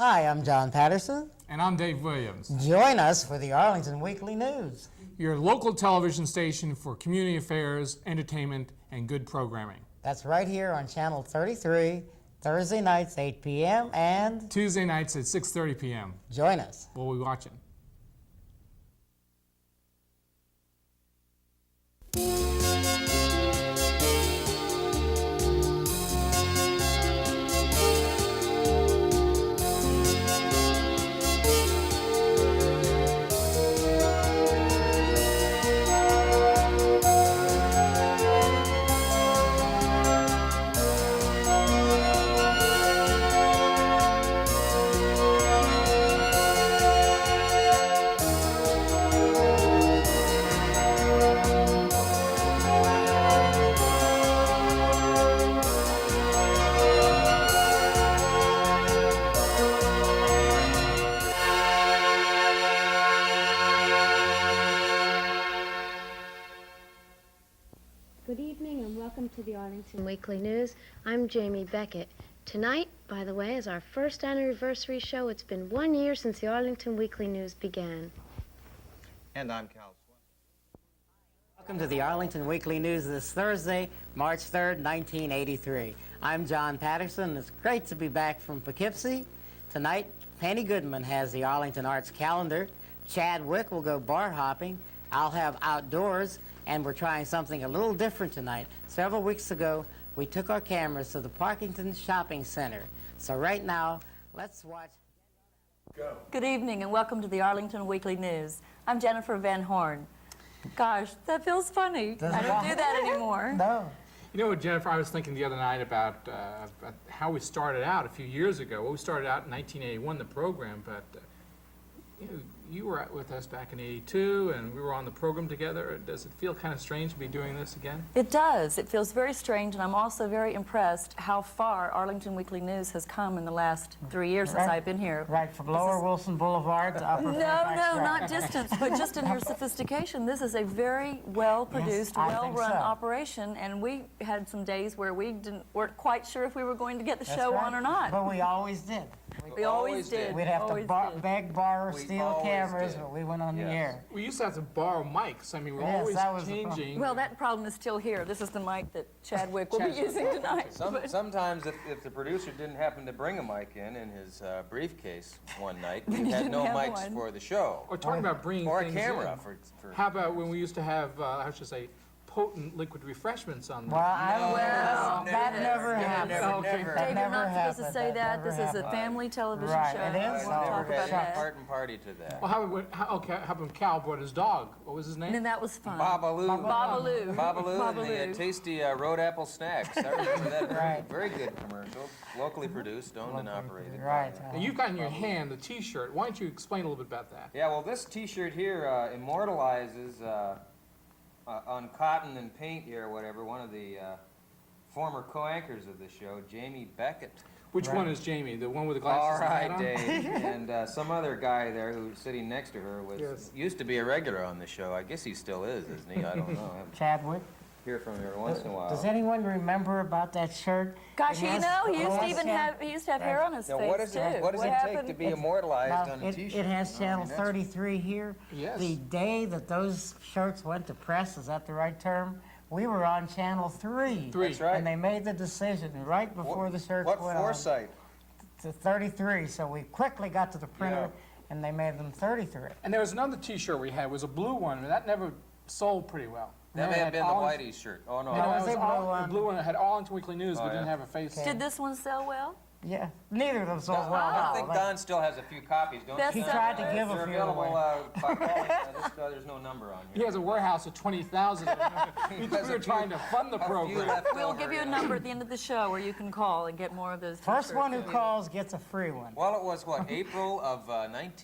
Hi, I'm John Patterson. And I'm Dave Williams, Join us for the Arlington Weekly News. your local television station for community affairs, entertainment, and good programming. That's right here on Channel 33, Thursday nights, 8 p.m., and Tuesday nights at 6:30 p.m. join us. We'll be watching. Good evening and welcome to the Arlington Weekly News. I'm Jamie Beckett. Tonight, by the way, is our first anniversary show. It's been 1 year since the Arlington Weekly News began. And I'm Cal Swan. Welcome to the Arlington Weekly News this Thursday, March 3rd, 1983. I'm John Patterson. It's great to be back from Poughkeepsie. Tonight, Penny Goodman has the Arlington Arts calendar. Chad Wick will go bar hopping. I'll have outdoors, and we're trying something a little different tonight. Several weeks ago, we took our cameras to the Parkington Shopping Center. So right now, let's watch. Good evening and welcome to the Arlington Weekly News. I'm Jennifer Van Horn. Gosh, that feels funny. I don't do that anymore. No. You know what, Jennifer, I was thinking the other night about how we started out a few years ago. Well, we started out in 1981, the program, but you were with us back in '82, and we were on the program together. Does it feel kind of strange to be doing this again? It does. It feels very strange, and I'm also very impressed how far Arlington Weekly News has come in the last 3 years since I've been here. Right, from Lower Wilson Boulevard to Upper Fairfax No, Drive. not distance, but just in your sophistication. This is a very well-produced, Yes, I think well-run so. operation, and we had some days where we weren't quite sure if we were going to get the That's show right. on or not. But we always did. We always did. We'd have to Always did. beg, borrow, We steal always cameras, did. but we went on the Yes. air. We used to have to borrow mics. I mean, we're Yes, always that was the problem. changing. Well, that problem is still here. This is the mic that Chadwick will be using tonight. Sometimes if the producer didn't happen to bring a mic in his briefcase one night, we had didn't no have mics one. for the show. Or talking about bringing Or a things camera in. for How about when we used to have, I should say, potent liquid refreshments on the Well, that never happened. never. Dave, you're never not supposed to happened. say that. Never This is a happened. family television Right, show. it is. We I won't never talk about had that. part and party to that. Well, how about Cal brought his dog? What was his name? And that was fun. Babaloo. Babaloo. Babaloo and the Babaloo. tasty road apple snacks. I remember that. Right. Very good commercial. Locally produced, owned and operated. Right. And you've got in your hand the T-shirt. Why don't you explain a little bit about that? Yeah, well, this T-shirt here immortalizes on cotton and paint here, or whatever, one of the former co-anchors of the show, Jamie Beckett. Which one is Jamie? The one with the glasses? All and the hat right, on? Dave. And some other guy there who's sitting next to her Yes. used to be a regular on the show. I guess he still is, isn't he? I don't know. I Chadwick. hear from him every once in a while. Does anyone remember about that shirt? Gosh, It you has- know, he used to it even has- have, he used to have hair on his Now, face, what does too. it, what does it take happened? to be immortalized on a It T-shirt? has Channel that's- 33 here. Yes. The day that those shirts went to press, is that the right term? We were on Channel 3. That's right. And they made the decision right before the shirts What went foresight? on to 33. So we quickly got to the printer, and they made them 33. And there was another T-shirt we had. It was a blue one, and that never sold pretty well. That It may have had been the Arlington- Whitey's shirt. Oh, no. No, That it was was a blue the one. blue one. It had Arlington Weekly News, Oh, but didn't yeah. have a face. Okay. Did this one sell well? Yeah, neither of them sold well. I no, think but- Don still has a few copies, don't Best you? He seller. tried to give a They're few available away. by calling. There's no number on He here. has a warehouse of 20,000. We were trying to fund the A few program. left We'll over, give you a yeah. number at the end of the show where you can call and get more of those First t-shirts. one who calls gets a free one. Well, it was, what, April of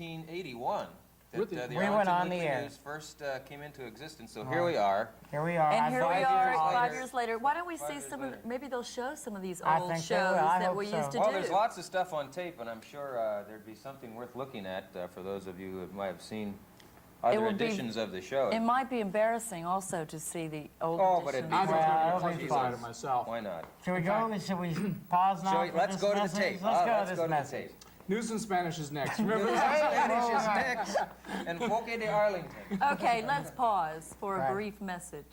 1981 that With the- the We went Arlington on the Weekly air. News first came into existence. So here we are. Here we are. And here we 5 are, years 5 later. years later. Why don't we see years some later. of, maybe they'll show some of these I old think shows they will. I that hope we so. used to Well, do. there's lots of stuff on tape, and I'm sure there'd be something worth looking at for those of you who might have seen other would be- editions of the show. It might be embarrassing also to see the old Oh, but it'd editions. be I think Well, it's going to be classified Jesus. myself. Why not? Should we go? Should we pause now? Shall we, for let's this go to the message? tape. Let's go Let's to this go to the message. tape. News in Spanish is next. Remember that? Spanish is next. Enfoque de Arlington. Okay, let's pause for a Right. brief message.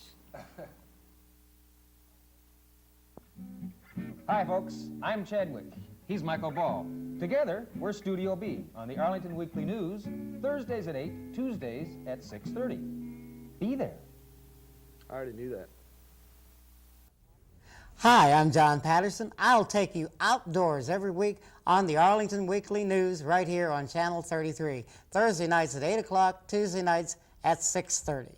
Hi, folks. I'm Chadwick. He's Michael Ball. Together, we're Studio B on the Arlington Weekly News, Thursdays at 8, Tuesdays at 6:30. Be there. I already knew that. Hi, I'm John Patterson. I'll take you outdoors every week on the Arlington Weekly News right here on Channel 33. Thursday nights at 8 o'clock, Tuesday nights at 6:30.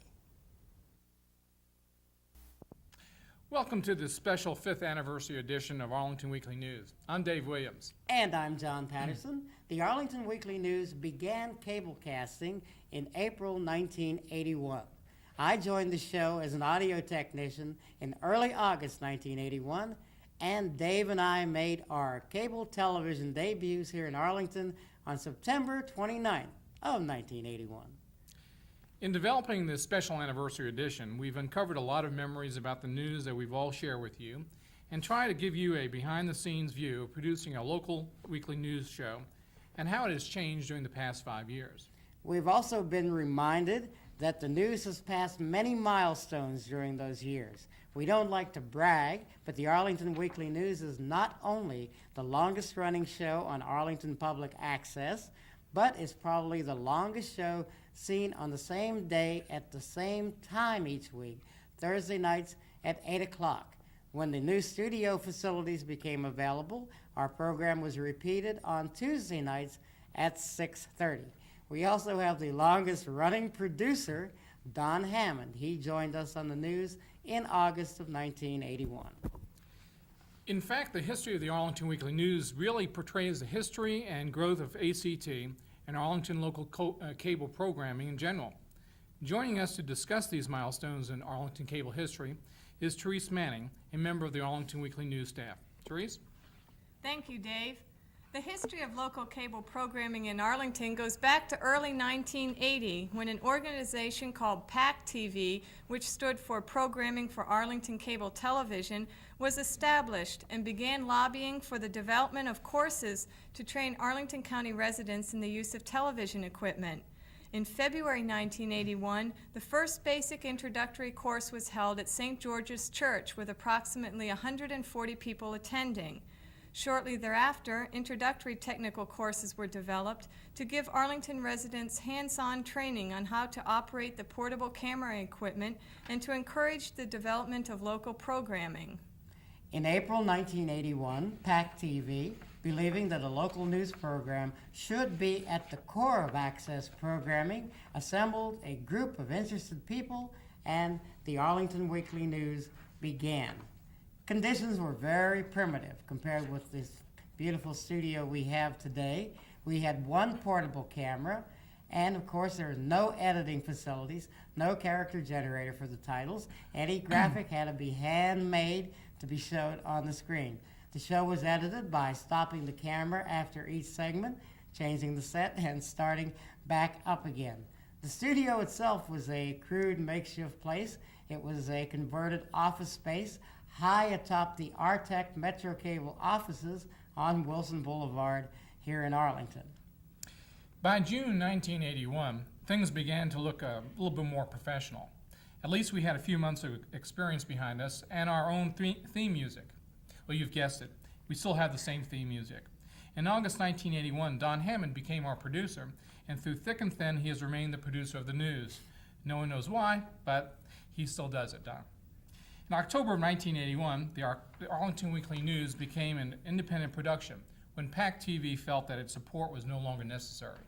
Welcome to this special 5th anniversary edition of Arlington Weekly News. I'm Dave Williams. And I'm John Patterson. The Arlington Weekly News began cablecasting in April 1981. I joined the show as an audio technician in early August 1981, and Dave and I made our cable television debuts here in Arlington on September 29th of 1981. In developing this special anniversary edition, we've uncovered a lot of memories about the news that we've all shared with you and try to give you a behind-the-scenes view of producing a local weekly news show and how it has changed during the past 5 years. We've also been reminded that the news has passed many milestones during those years. We don't like to brag, but the Arlington Weekly News is not only the longest running show on Arlington Public Access, but it's probably the longest show seen on the same day at the same time each week, Thursday nights at 8 o'clock. When the new studio facilities became available, our program was repeated on Tuesday nights at 6:30. We also have the longest running producer, Don Hammond. He joined us on the news in August of 1981. In fact, the history of the Arlington Weekly News really portrays the history and growth of ACT and Arlington local cable programming in general. Joining us to discuss these milestones in Arlington cable history is Therese Manning, a member of the Arlington Weekly News staff. Therese? Thank you, Dave. The history of local cable programming in Arlington goes back to early 1980 when an organization called PAC TV, which stood for Programming for Arlington Cable Television, was established and began lobbying for the development of courses to train Arlington County residents in the use of television equipment. In February 1981, the first basic introductory course was held at St. George's Church with approximately 140 people attending. Shortly thereafter, introductory technical courses were developed to give Arlington residents hands-on training on how to operate the portable camera equipment and to encourage the development of local programming. In April 1981, PAC TV, believing that a local news program should be at the core of access programming, assembled a group of interested people, and the Arlington Weekly News began. Conditions were very primitive compared with this beautiful studio we have today. We had one portable camera, and of course there were no editing facilities, no character generator for the titles. Any graphic had to be handmade to be showed on the screen. The show was edited by stopping the camera after each segment, changing the set, and starting back up again. The studio itself was a crude makeshift place. It was a converted office space high atop the Artec Metro Cable offices on Wilson Boulevard here in Arlington. By June 1981, things began to look a little bit more professional. At least we had a few months of experience behind us and our own theme music. Well, you've guessed it. We still have the same theme music. In August 1981, Don Hammond became our producer, and through thick and thin, he has remained the producer of the news. No one knows why, but he still does it, Don. In October of 1981, the Arlington Weekly News became an independent production when PAC TV felt that its support was no longer necessary.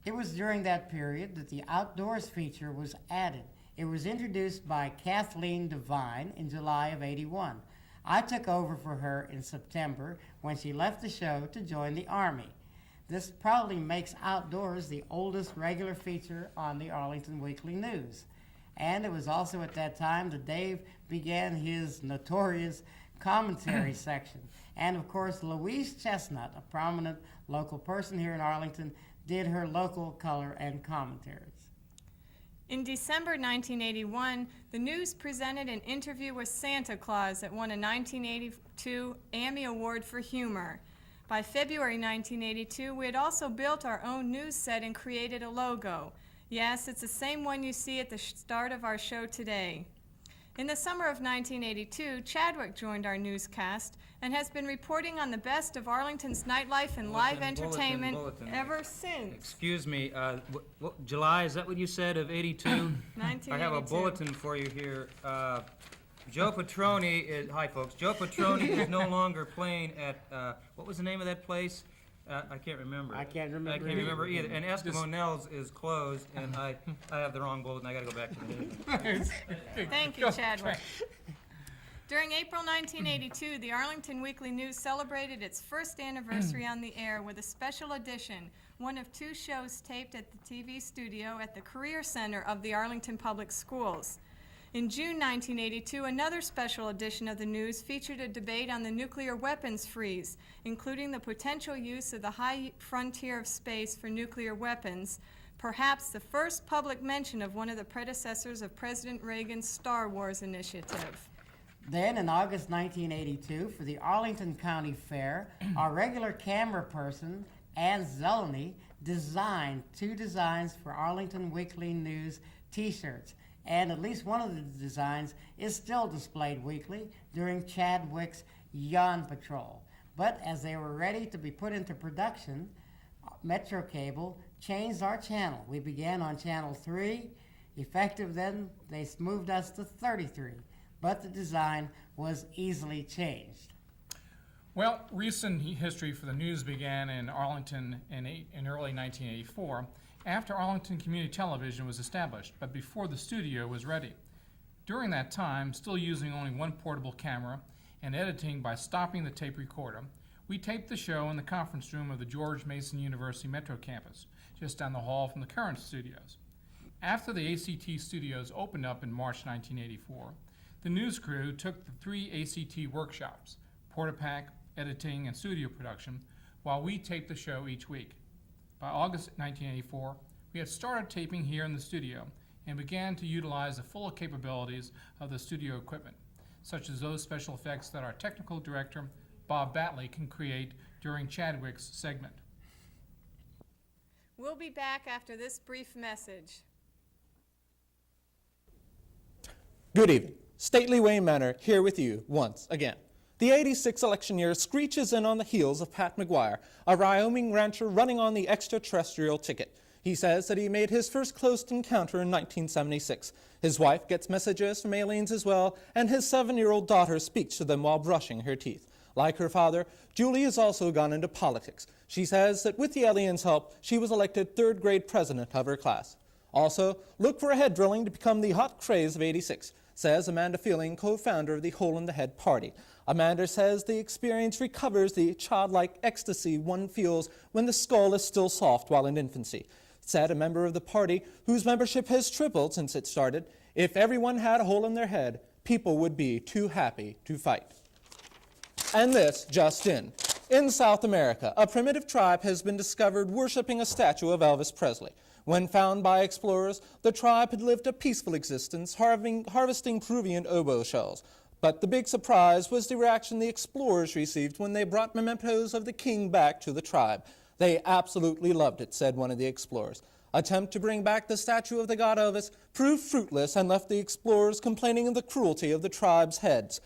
It was during that period that the outdoors feature was added. It was introduced by Kathleen Devine in July of '81. I took over for her in September when she left the show to join the Army. This probably makes outdoors the oldest regular feature on the Arlington Weekly News. And it was also at that time that Dave began his notorious commentary section. And of course, Louise Chestnut, a prominent local person here in Arlington, did her local color and commentaries. In December 1981, the news presented an interview with Santa Claus that won a 1982 Emmy Award for Humor. By February 1982, we had also built our own news set and created a logo. Yes, it's the same one you see at the start of our show today. In the summer of 1982, Chadwick joined our newscast and has been reporting on the best of Arlington's nightlife and live entertainment Bulletin. ever since. Excuse me, July, is that what you said, of 82? 1982. I have a bulletin for you here. Joe Petroni is, hi folks, Joe Petroni is no longer playing at, what was the name of that place? I can't remember. I can't remember I can't either. remember either. And Eskimo Nels is closed, and I have the wrong bulletin. I gotta go back to the news. Thank you, Chadwick. During April 1982, the Arlington Weekly News celebrated its first anniversary on the air with a special edition, one of 2 shows taped at the TV studio at the Career Center of the Arlington Public Schools. In June 1982, another special edition of the news featured a debate on the nuclear weapons freeze, including the potential use of the high frontier of space for nuclear weapons, perhaps the first public mention of one of the predecessors of President Reagan's Star Wars initiative. Then, in August 1982, for the Arlington County Fair, our regular camera person, Ann Zeleny, designed 2 designs for Arlington Weekly News t-shirts. And at least one of the designs is still displayed weekly during Chadwick's Yawn Patrol. But as they were ready to be put into production, Metro Cable changed our channel. We began on channel 3. Effective then, they moved us to 33. But the design was easily changed. Well, recent history for the news began in Arlington in early 1984, after Arlington Community Television was established, but before the studio was ready. During that time, still using only one portable camera and editing by stopping the tape recorder, we taped the show in the conference room of the George Mason University Metro campus, just down the hall from the current studios. After the ACT studios opened up in March 1984, the news crew took the 3 ACT workshops, Portapack, editing, and studio production, while we taped the show each week. By August 1984, we had started taping here in the studio and began to utilize the full capabilities of the studio equipment, such as those special effects that our technical director, Bob Batley, can create during Chadwick's segment. We'll be back after this brief message. Good evening. Stately Wayne Manor here with you once again. The 86 election year screeches in on the heels of Pat McGuire, a Wyoming rancher running on the extraterrestrial ticket. He says that he made his first close encounter in 1976. His wife gets messages from aliens as well, and his 7-year-old daughter speaks to them while brushing her teeth. Like her father, Julie has also gone into politics. She says that with the aliens' help, she was elected 3rd grade president of her class. Also, look for a head drilling to become the hot craze of 86, says Amanda Feeling, co-founder of the Hole in the Head Party. Amanda says the experience recovers the childlike ecstasy one feels when the skull is still soft while in infancy. Said a member of the party, whose membership has tripled since it started, if everyone had a hole in their head, people would be too happy to fight. And this just in. In South America, a primitive tribe has been discovered worshiping a statue of Elvis Presley. When found by explorers, the tribe had lived a peaceful existence, harvesting Peruvian oboe shells. But the big surprise was the reaction the explorers received when they brought mementos of the king back to the tribe. They absolutely loved it, said one of the explorers. Attempt to bring back the statue of the god Elvis proved fruitless and left the explorers complaining of the cruelty of the tribe's heads.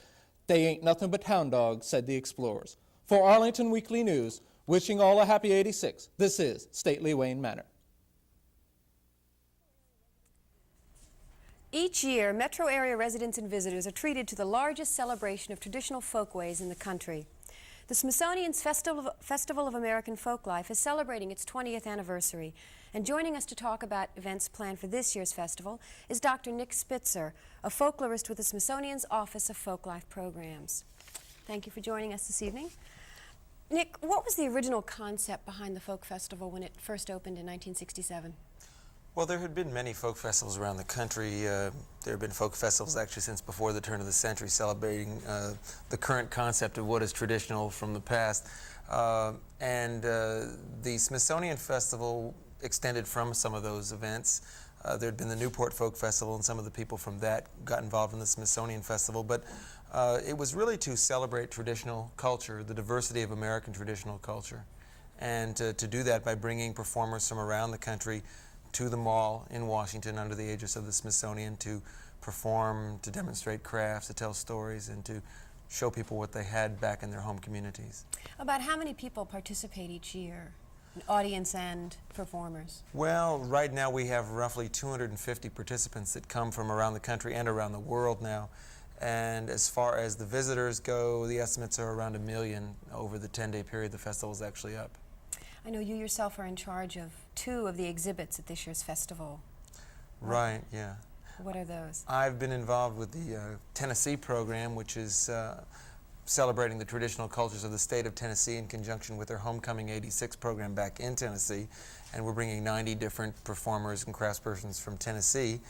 They ain't nothing but hound dogs, said the explorers. For Arlington Weekly News, wishing all a happy 86, this is Stately Wayne Manor. Each year, metro area residents and visitors are treated to the largest celebration of traditional folkways in the country. The Smithsonian's Festival of American Folklife is celebrating its 20th anniversary. And joining us to talk about events planned for this year's festival is Dr. Nick Spitzer, a folklorist with the Smithsonian's Office of Folklife Programs. Thank you for joining us this evening. Nick, what was the original concept behind the folk festival when it first opened in 1967? Well, there had been many folk festivals around the country. There have been folk festivals actually since before the turn of the century, celebrating the current concept of what is traditional from the past. The Smithsonian Festival extended from some of those events. There had been the Newport Folk Festival, and some of the people from that got involved in the Smithsonian Festival. But It was really to celebrate traditional culture, the diversity of American traditional culture, and to do that by bringing performers from around the country to the mall in Washington under the aegis of the Smithsonian to perform, to demonstrate crafts, to tell stories, and to show people what they had back in their home communities. About how many people participate each year, an audience and performers? Well, right now we have roughly 250 participants that come from around the country and around the world now. And as far as the visitors go, the estimates are around 1 million over the 10-day period the festival is actually up. I know you yourself are in charge of 2 of the exhibits at this year's festival. Right, yeah. What are those? I've been involved with the Tennessee program, which is celebrating the traditional cultures of the state of Tennessee in conjunction with their Homecoming '86 program back in Tennessee. And we're bringing 90 different performers and craftspersons from Tennessee.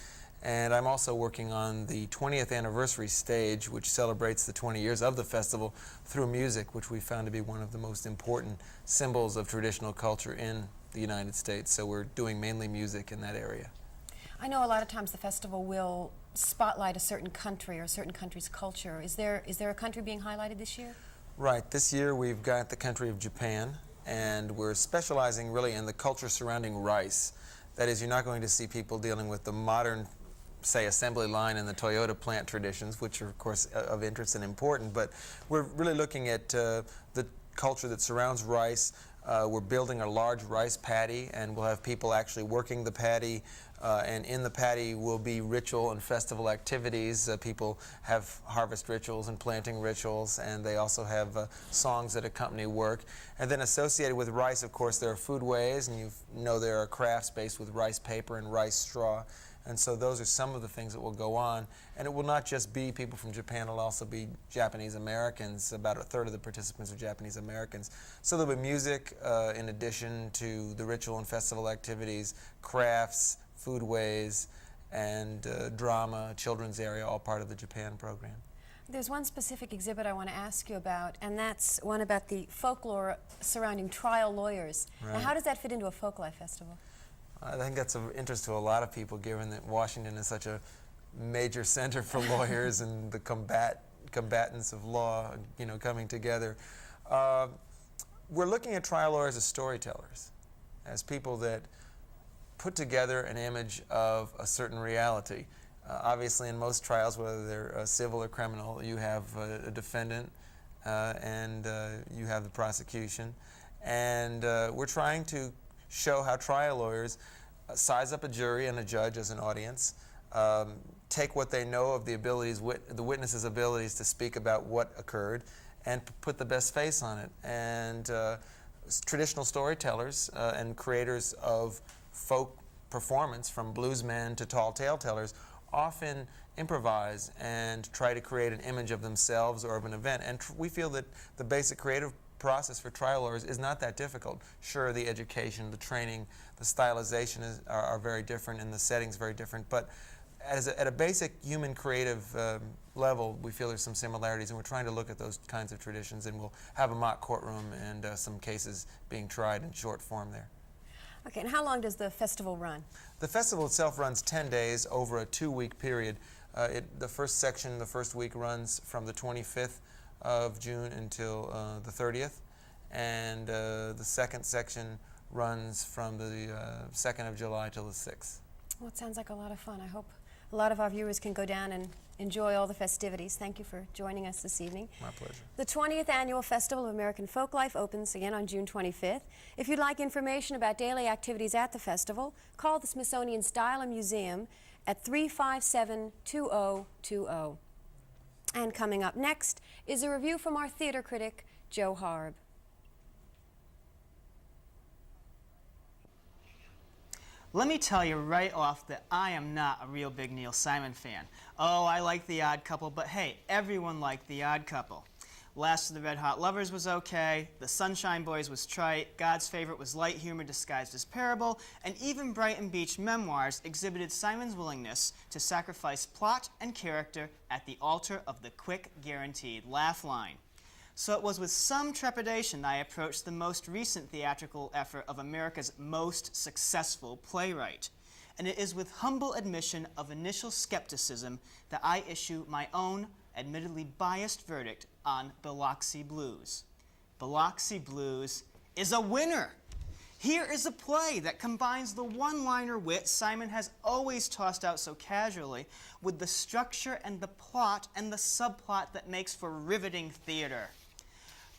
And I'm also working on the 20th anniversary stage, which celebrates the 20 years of the festival through music, which we found to be one of the most important symbols of traditional culture in the United States. So we're doing mainly music in that area. I know a lot of times the festival will spotlight a certain country or a certain country's culture. Is there a country being highlighted this year? Right. This year we've got the country of Japan, and we're specializing really in the culture surrounding rice. That is, you're not going to see people dealing with the modern, say, assembly line and the Toyota plant traditions, which are, of course, of interest and important, but we're really looking at the culture that surrounds rice. We're building a large rice paddy, and we'll have people actually working the paddy, and in the paddy will be ritual and festival activities. People have harvest rituals and planting rituals, and they also have songs that accompany work. And then associated with rice, of course, there are foodways, and you know there are crafts based with rice paper and rice straw. And so those are some of the things that will go on. And it will not just be people from Japan, it'll also be Japanese Americans. About 1/3 of the participants are Japanese Americans. So there'll be music in addition to the ritual and festival activities, crafts, foodways, and drama, children's area, all part of the Japan program. There's one specific exhibit I want to ask you about, and that's one about the folklore surrounding trial lawyers. Right. Now, how does that fit into a folklife festival? I think that's of interest to a lot of people, given that Washington is such a major center for lawyers and the combatants of law, you know, coming together. We're looking at trial lawyers as storytellers, as people that put together an image of a certain reality. Obviously, in most trials, whether they're civil or criminal, you have a defendant and you have the prosecution. And we're trying to show how trial lawyers size up a jury and a judge as an audience, take what they know of the abilities, the witnesses' abilities to speak about what occurred, and put the best face on it. And traditional storytellers and creators of folk performance, from bluesmen to tall tale tellers, often improvise and try to create an image of themselves or of an event. And we feel that the basic creative process for trial lawyers is not that difficult. Sure, the education, the training, the stylization are very different, and the setting's very different, but at a basic human creative level, we feel there's some similarities, and we're trying to look at those kinds of traditions, and we'll have a mock courtroom and some cases being tried in short form there. Okay, and how long does the festival run? The festival itself runs 10 days over a 2-week period. The first section, the first week, runs from the 25th of June until the 30th, and the second section runs from the 2nd of July till the 6th. Well, it sounds like a lot of fun. I hope a lot of our viewers can go down and enjoy all the festivities. Thank you for joining us this evening. My pleasure. The 20th Annual Festival of American Folklife opens again on June 25th. If you'd like information about daily activities at the festival, call the Smithsonian Style and Museum at 357-2020. And coming up next is a review from our theater critic, Joe Harb. Let me tell you right off that I am not a real big Neil Simon fan. Oh, I like The Odd Couple, but hey, everyone liked The Odd Couple. Last of the Red Hot Lovers was okay, The Sunshine Boys was trite, God's Favorite was light humor disguised as parable, and even Brighton Beach Memoirs exhibited Simon's willingness to sacrifice plot and character at the altar of the quick, guaranteed laugh line. So it was with some trepidation that I approached the most recent theatrical effort of America's most successful playwright. And it is with humble admission of initial skepticism that I issue my own admittedly biased verdict on Biloxi Blues. Biloxi Blues is a winner. Here is a play that combines the one-liner wit Simon has always tossed out so casually with the structure and the plot and the subplot that makes for riveting theater.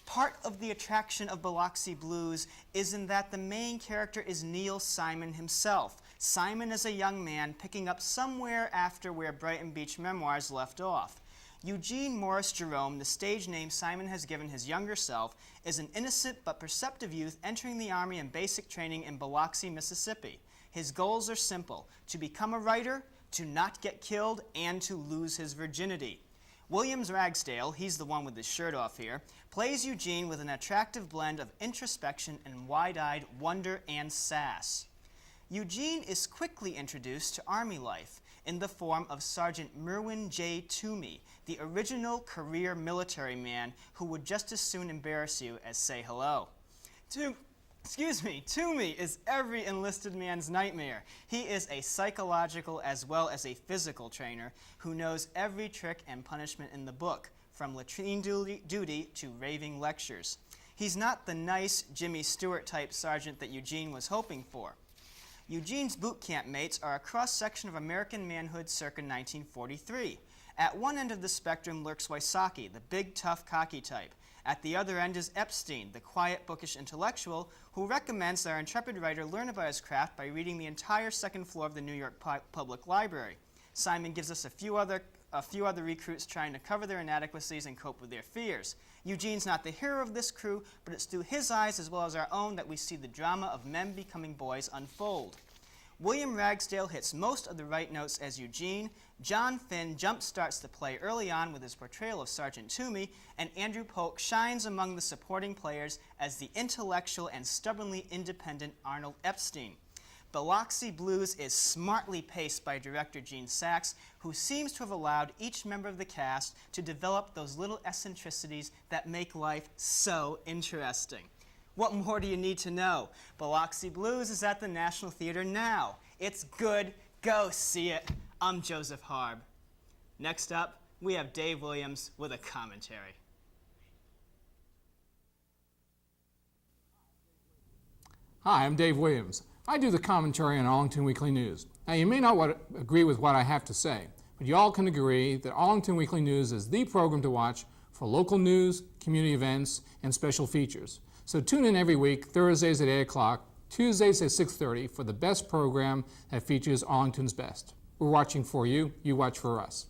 Part of the attraction of Biloxi Blues is in that the main character is Neil Simon himself. Simon is a young man picking up somewhere after where Brighton Beach Memoirs left off. Eugene Morris Jerome, the stage name Simon has given his younger self, is an innocent but perceptive youth entering the Army in basic training in Biloxi, Mississippi. His goals are simple: to become a writer, to not get killed, and to lose his virginity. Williams Ragsdale, he's the one with his shirt off here, plays Eugene with an attractive blend of introspection and wide-eyed wonder and sass. Eugene is quickly introduced to Army life in the form of Sergeant Merwin J. Toomey, the original career military man who would just as soon embarrass you as say hello. Toomey is every enlisted man's nightmare. He is a psychological as well as a physical trainer who knows every trick and punishment in the book, from latrine duty to raving lectures. He's not the nice Jimmy Stewart type sergeant that Eugene was hoping for. Eugene's boot camp mates are a cross-section of American manhood circa 1943. At one end of the spectrum lurks Wysocki, the big, tough, cocky type. At the other end is Epstein, the quiet, bookish intellectual who recommends that our intrepid writer learn about his craft by reading the entire second floor of the New York Public Library. Simon gives us a few other recruits trying to cover their inadequacies and cope with their fears. Eugene's not the hero of this crew, but it's through his eyes as well as our own that we see the drama of men becoming boys unfold. William Ragsdale hits most of the right notes as Eugene, John Finn jump-starts the play early on with his portrayal of Sergeant Toomey, and Andrew Polk shines among the supporting players as the intellectual and stubbornly independent Arnold Epstein. Biloxi Blues is smartly paced by director Gene Saks, who seems to have allowed each member of the cast to develop those little eccentricities that make life so interesting. What more do you need to know? Biloxi Blues is at the National Theater now. It's good. Go see it. I'm Joseph Harb. Next up, we have Dave Williams with a commentary. Hi, I'm Dave Williams. I do the commentary on Arlington Weekly News. Now, you may not agree with what I have to say, but you all can agree that Arlington Weekly News is the program to watch for local news, community events, and special features. So tune in every week, Thursdays at 8 o'clock, Tuesdays at 6:30 for the best program that features Arlington's best. We're watching for you, you watch for us.